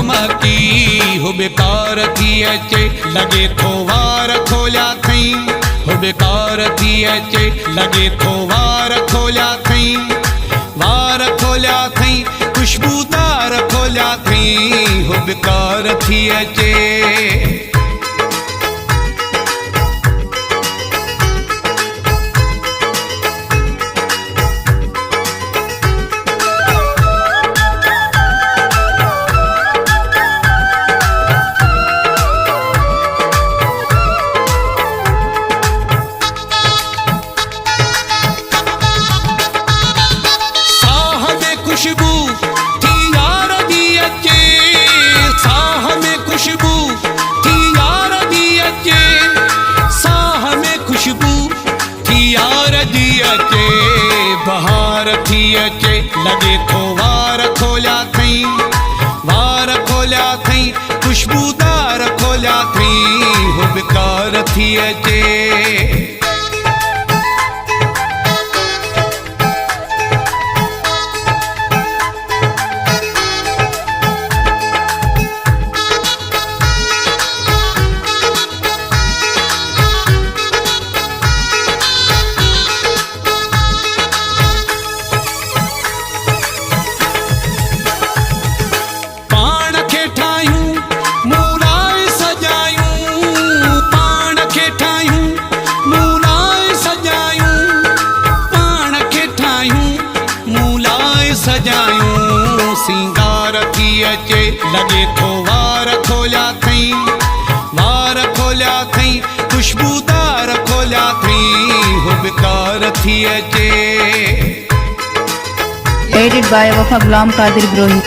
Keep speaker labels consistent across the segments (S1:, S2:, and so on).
S1: महकी हो बेकार थी अचे लगे थो वार खोलिया थई हो बेकार थी अचे लगे थो वार खोलिया थई वार खोलिया थई खुशबूदार खोलिया थई हो बेकार थी अचे खुशबू थी यार दी अचे साह में खुशबू थी यार दी अचे साह में खुशबू थी यार दी अचे बहार थी अचे लगे थो वार खोलिया थई वार खोलिया थई खुशबूदार खोलिया थई हो बेकार थी अचे सजायूं सिंगार थी अचे लगे थो वार खोलिया थई वार खोलिया थई खुशबूदार खोलिया थई हो बेकार थी अचे
S2: एडिट बाय वफा गुलाम कादिर ब्रोही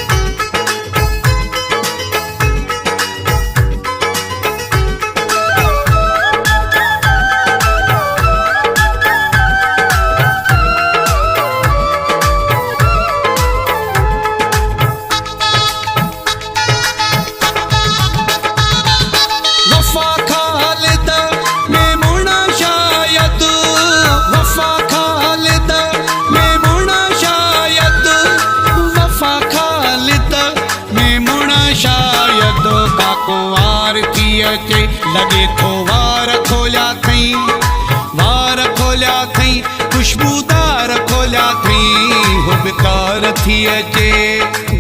S1: वफा खालिद मेमुना शायद वफा खालिद मेमुना शायद वफा खालिद मेमुना शायद काको वार थी अचे लगे थो वार खोलिया थई वार खोलिया थई खुशबूदार खोलिया थई हो बेकार थी अचे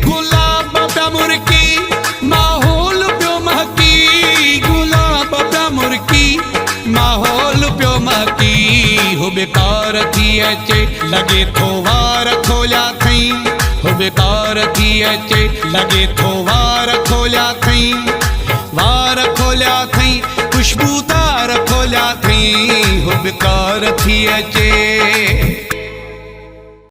S1: गुलाब पिया मुर्की माहौल पियो महकी गुलाब पिया मुर्की माहौल पियो महकी हो बेकार थी अचे लगे थो वार खोलिया थई हो बेकार थी अचे लगे थो वार खोलिया थई वार खोलिया थई खुशबूदार खोलिया थई हो बेकार थी अचे